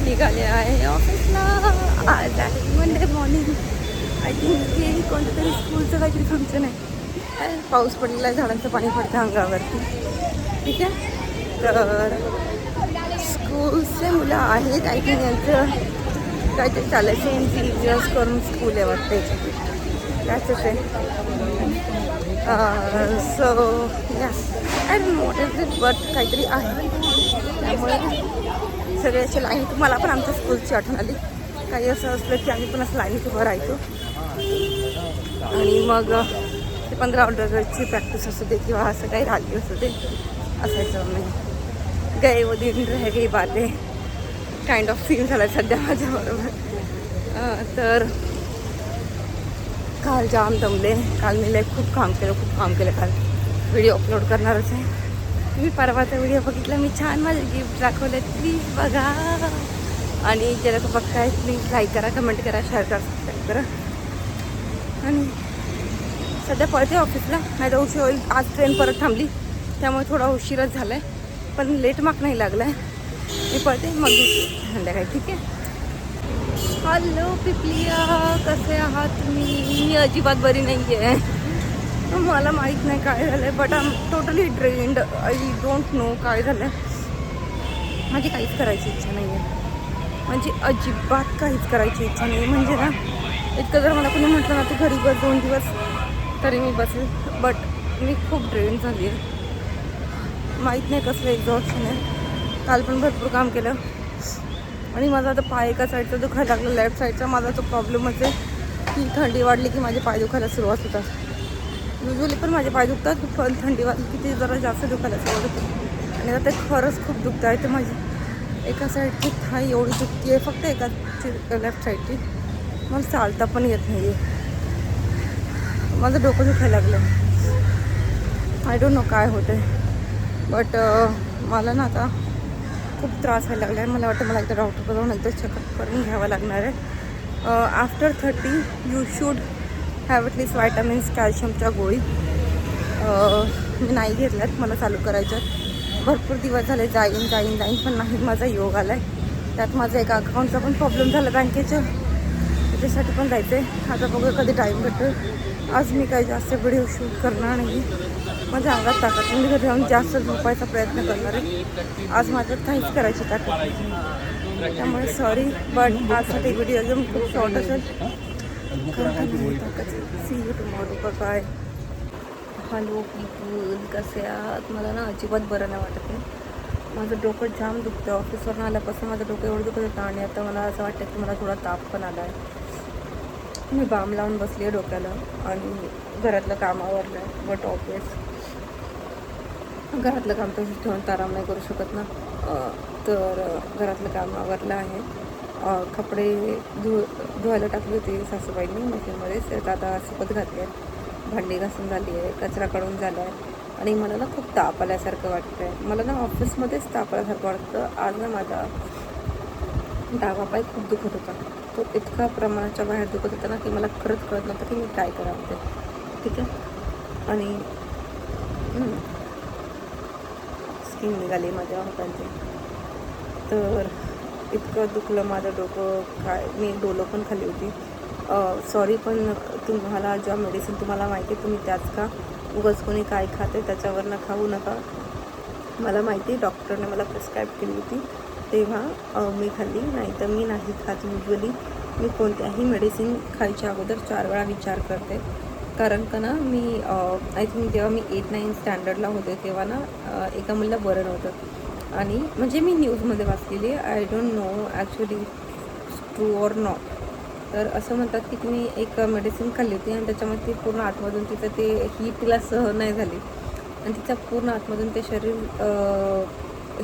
निघाले आहे ऑफिसला. आज आहे मंडे मॉर्निंग. आय थिंक हे कोणतं तरी स्कूलचं काहीतरी फंक्शन आहे. पाऊस पडलेला आहे, झाडांचं पाणी पडतं अंगावरती. ठीक आहे, तर स्कूलचे मुलं आहेत. आय थिंक यांचं काहीतरी चालायचं, एनथुसियास्ट करून स्कूल आहे वाटते. त्याच आहे. सो या I don't know what is it, but काहीतरी आहे. त्यामुळे सगळ्याच्या लाईन, मला पण आमच्या स्कूलची आठवण आली. काही असं असलं की आम्ही पण असं लाईनीत उभं राहायचो. आणि मग ते 15 ऑर्डरची प्रॅक्टिस असू दे किंवा असं काही राहिली असू दे असायचं. मी गए वो दिन रह गई बातें काइंड ऑफ सीन झाला सध्या माझ्याबरोबर. तर काल जाम दमले. काल मी खूप काम केलं. काल व्हिडिओ अपलोड करणारच आहे. मी परवाचा व्हिडिओ बघितला, मी छान माझे गिफ्ट दाखवले, प्लीज बघा. आणि ज्याला तो बघताय प्लीज लाईक करा, कमेंट करा, शेअर करा, सबस्क्राईब करा. आणि सध्या पळते ऑफिसला, नाही तर उशीर होईल. आज ट्रेन परत थांबली त्यामुळे थोडा उशीरच झाला आहे, पण लेट मार्क नाही लागला आहे. मी पळते, मग संध्याकाळी. ठीक आहे. हॅलो पिपलिया, कसे आहात तुम्ही? मी अजिबात बरी नाही आहे. मला माहीत नाही काय झालं आहे, but I am totally drained. I don't know काय झालं आहे. माझी काहीच करायची इच्छा नाही आहे, म्हणजे अजिबात काहीच करायची इच्छा नाही. म्हणजे ना, इतकं जर मला कोणी म्हटलं ना तू घरी बस 2 दिवस, तरी मी बसेल. बट मी खूप ड्रेन झाली आहे. माहीत नाही कसलं एक्झॉस्शन आहे. काल पण भरपूर काम केलं आणि माझा आता पाय एका साईडचा दुखायला लागला, लेफ्ट साईडचा. माझा तो प्रॉब्लेमच आहे की थंडी वाढली की माझे पाय दुखायला सुरुवात होतात. युजली पण माझे पाय दुखतात, पण थंडी वाढली की ते जरा जास्त दुखायला सुरुवात होते. आणि आता ते खरंच खूप दुखतं आहे. तर माझी एका साईडची थाई एवढी दुखती आहे, फक्त एका लेफ्ट साईडची. मला चालता पण येत नाही आहे. माझं डोकं दुखायला लागलं. आय डोंट नो काय होतं आहे, बट मला ना आता खूप त्रास व्हायला लागला आहे. मला वाटतं मला एकदा डॉक्टरकडे जाऊन नंतर चेकअप करून घ्यावं लागणार आहे. After 30 you should have at least vitamins, कॅल्शियमच्या गोळी. मी नाही घेतल्यात, मला चालू करायच्यात. भरपूर दिवस झाले जाईन पण नाही. माझा योग आला आहे. त्यात माझा एका अकाउंटचा पण प्रॉब्लेम झाला बँकेच्या, त्याच्यासाठी पण जायचं आहे. आता बघू कधी टाईम भेटतो. आज मी काही जास्त व्हिडिओ शूट करणार नाही. माझ्या अंगात ताकद, मी घरी जाऊन जास्त झोपायचा प्रयत्न करणार आहे. आज माझ्यात काहीच करायची ताकद नाही, त्यामुळे सॉरी. बट आजसाठी व्हिडिओ एकदम खूप शॉर्ट असेल. See you tomorrow. Bye. Hello people, कसे आहात? मला ना अजिबात बरं नाही वाटत आहे. माझं डोकं जाम दुखतं. ऑफिसवरून आल्यापासून माझं डोकं एवढं दुखत होतं. आणि आता मला असं वाटतं की मला थोडा ताप पण आला आहे. मी बाम लावून बसली आहे डोक्याला आणि घरातलं काम आवरलं आहे. बट ऑब्वियस घरातलं काम तसंच ठेवून तर आराम नाही करू शकत ना. तर घरातलं काम आवरलं आहे. कपडे धुवायला टाकली होती सासूबाईंनी मशीनमध्ये, तर आता सुकत घातली आहे. भांडी घासून झाली आहे, कचरा काढून झाला आहे. आणि मला ना खूप ताप आल्यासारखं वाटतं आहे. मला ना ऑफिसमध्येच ताप आल्यासारखं वाटतं. आज ना माझा डावा पाय खूप दुखत होता. तो इतका प्रमाणाच्या बाहेर दुखत होता ना की मला खरंच कळत नव्हतं की मी काय करावं ते. ठीक आहे. आणि स्किन निघाली माझ्या हातांची. तर इतकं दुखलं माझं डोकं, काय मी डोलो पण खाल्ली होती. सॉरी, पण तुम्हाला ज्या मेडिसिन तुम्हाला माहिती आहे तुम्ही त्याच का. उगाच कोणी काय खाते त्याच्यावरनं खाऊ नका. मला माहिती आहे डॉक्टरने मला प्रिस्क्राईब केली होती तेव्हा मी खाल्ली, नाही तर मी नाही खात. युजली मी कोणत्याही मेडिसिन खायच्या अगोदर 4 वेळा विचार करते. कारण का ना, मी आय थिंक जेव्हा मी 8-9 स्टँडर्डला होते तेव्हा ना एका मुलीला बरं नव्हतं. आणि म्हणजे मी न्यूजमध्ये वाचलेली आहे. I don't know actually true or not. तर असं म्हणतात की तिने एक मेडिसिन खाल्ली होती आणि त्याच्यामध्ये ती पूर्ण आतमधून तिचं ते हीट तिला सहन नाही झाली आणि तिच्या पूर्ण आतमधून ते शरीर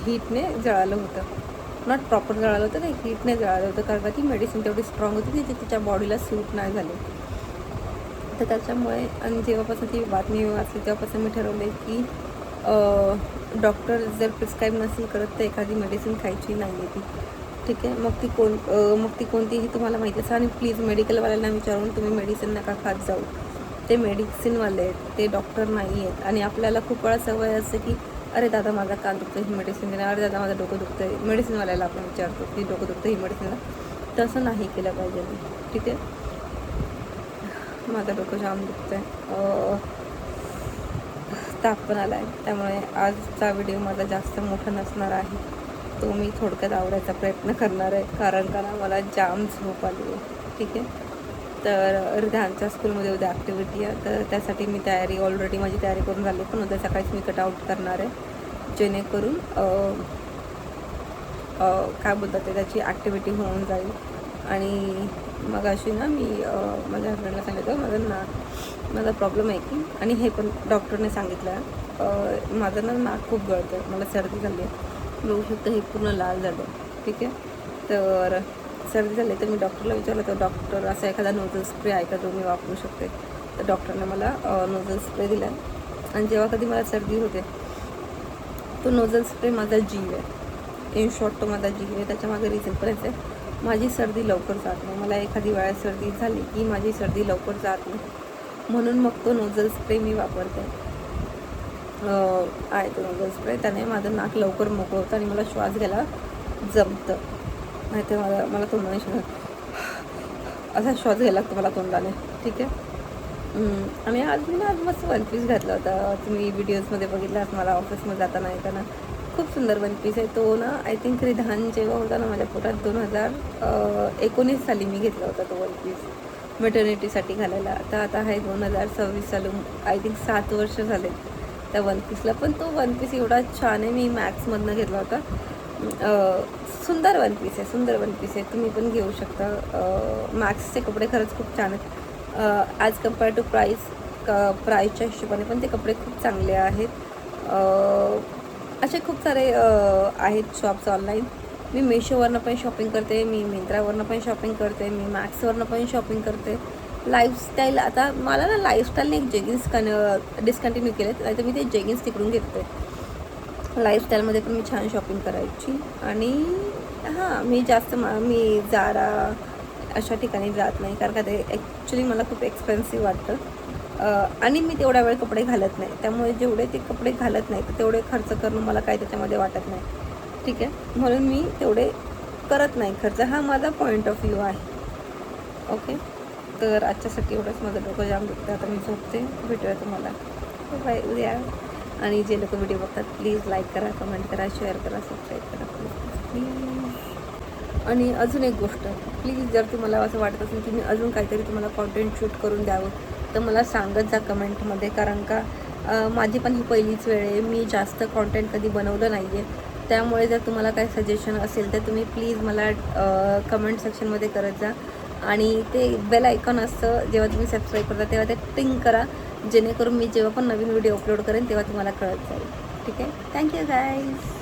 हीटने जळालं होतं. नॉट प्रॉपर जळालं होतं, नाही हीटने जळालं होतं. कारण का ती मेडिसिन तेवढी स्ट्रॉंग होती ती तिच्या बॉडीला सूट नाही झाली. तर त्याच्यामुळे आणि जेव्हापासून ती बातमी वाचली तेव्हापासून मी ठरवले की डॉक्टर जर प्रिस्क्राईब नसेल करत तर एखादी मेडिसिन खायची नाही आहे ती. ठीक आहे. मग ती कोणतीही तुम्हाला माहिती असेल. आणि प्लीज मेडिकलवाल्यांना विचारून तुम्ही मेडिसिन नका खात जाऊ. ते मेडिसिनवाले आहेत, ते डॉक्टर नाही आहेत. आणि आपल्याला खूप वेळा सवय असते की अरे दादा माझा कान दुखतं ही मेडिसिन देणार, अरे दादा माझं डोकं दुखतं आहे, मेडिसिनवाल्याला आपण विचारतो की डोकं दुखतं ही मेडिसिन, तसं नाही केलं पाहिजे. ठीक आहे, माझं डोकं जाम दुखतं आहे, ताप पण आला आहे, त्यामुळे आजचा व्हिडिओ माझा जास्त मोठा नसणार आहे. तो मी थोडक्यात आवडायचा प्रयत्न करणार आहे, कारण का ना मला जाम झोप आली आहे. ठीक आहे, तर रिधानच्या स्कूलमध्ये उद्या ॲक्टिव्हिटी आहे, तर त्यासाठी मी ऑलरेडी माझी तयारी करून झाली, पण उद्या सकाळीच मी कटआउट करणार आहे, जेणेकरून काय बोलतात ते त्याची ॲक्टिव्हिटी होऊन जाईल. आणि मग अशी ना मी माझ्या हस्बंडला सांगितलं माझा प्रॉब्लेम आहे की, आणि हे पण डॉक्टरने सांगितलं माझं ना नाक खूप गळतं, मला सर्दी झाली आहे, बघू शकतं हे पूर्ण लाल झालं. ठीक आहे, तर सर्दी झाली तर मी डॉक्टरला विचारलं, तर डॉक्टर असा एखादा नोझल स्प्रे आहे का जो मी वापरू शकते, तर डॉक्टरने मला नोझल स्प्रे दिला. आणि जेव्हा कधी मला सर्दी होते तो नोझल स्प्रे माझा जीव आहे, इन शॉर्ट तो माझा जीव आहे. त्याच्यामागे रिझन पण आहे, माझी सर्दी लवकर जात नाही, मला एखादी वेळा सर्दी झाली की माझी सर्दी लवकर जात नाही, म्हणून मग तो नोझल स्प्रे मी वापरते. आहे तो नोझल स्प्रे, त्याने माझं नाक लवकर मोकळं होतं आणि मला श्वास घ्यायला जमतं. नाही तर मला तोंडाने असा श्वास घ्यायला लागतो मला तोंडाने. ठीक आहे, आणि आज मस्त वन पीस घातला होता, तुम्ही व्हिडिओजमध्ये बघितला मला ऑफिसमध्ये जाताना येताना. खूप सुंदर वन पीस आहे तो ना. आय थिंक रिधान जेव्हा होता ना माझ्या पोटात 2019 साली मी घेतला होता तो वन पीस मेटर्निटीसाठी घालायला. आता आहे 2026 साली, आय थिंक 7 वर्ष झाले त्या वन पीसला. पण तो वन पीस एवढा छान आहे, मी मॅक्समधनं घेतला होता. सुंदर वन पीस आहे, सुंदर वन पीस आहे, तुम्ही पण घेऊ शकता. मॅक्सचे कपडे खरंच खूप छान आहेत, ॲज कम्पेअर टू प्राईसच्या हिशोबाने पण ते कपडे खूप चांगले आहेत. असे खूप सारे आहेत शॉप्स ऑनलाईन. मी मेशोवरनं पण शॉपिंग करते, मी मिंत्रावरनं पण शॉपिंग करते, मी मॅक्सवरनं पण शॉपिंग करते. लाईफस्टाईल, आता मला ना लाईफस्टाईलने एक जेगिन्स डिस्कंटिन्यू केलेत, नाही तर मी ते जेगिन्स तिकडून घेते. लाईफस्टाईलमध्ये पण मी छान शॉपिंग करायची. आणि हां, मी जारा अशा ठिकाणी जात नाही, कारण का ते ॲक्च्युली मला खूप एक्सपेन्सिव्ह वाटतं. आणि मी तेवढ्या वेळ कपडे घालत नाही, त्यामुळे जेवढे ते कपडे घालत नाही तर तेवढे खर्च करणं मला काही त्याच्यामध्ये वाटत नाही. ठीक आहे, म्हणून मी तेवढे करत नाही खर्च. हा माझा पॉईंट ऑफ व्ह्यू आहे. ओके, तर आजच्यासाठी एवढंच. माझं डोकं जाम दुखतं, आता मी झोपते. भेटूया तुम्हाला बाय उद्या. आणि जे लोक व्हिडिओ बघतात प्लीज लाईक करा, कमेंट करा, शेअर करा, सबस्क्राईब करा प्लीज. आणि अजून एक गोष्ट, प्लीज जर तुम्हाला असं वाटत असेल की मी अजून काहीतरी तुम्हाला कॉन्टेंट शूट करून द्यावं तर मला सांगत जा कमेंटमध्ये, कारण का माझी पण ही पहिलीच वेळ आहे, मी जास्त कॉन्टेंट कधी बनवलं नाही आहे. त्यामुळे जर तुम्हाला काही सजेशन असेल तर तुम्ही प्लीज मला कमेंट सेक्शनमध्ये करत जा. आणि ते बेल आयकॉन असतं, जेव्हा तुम्ही सबस्क्राईब करता तेव्हा ते टिंग करा, जेणेकरून मी जेव्हा पण नवीन व्हिडिओ अपलोड करेन तेव्हा तुम्हाला कळत जाईल. ठीक आहे, थँक्यू गाईज.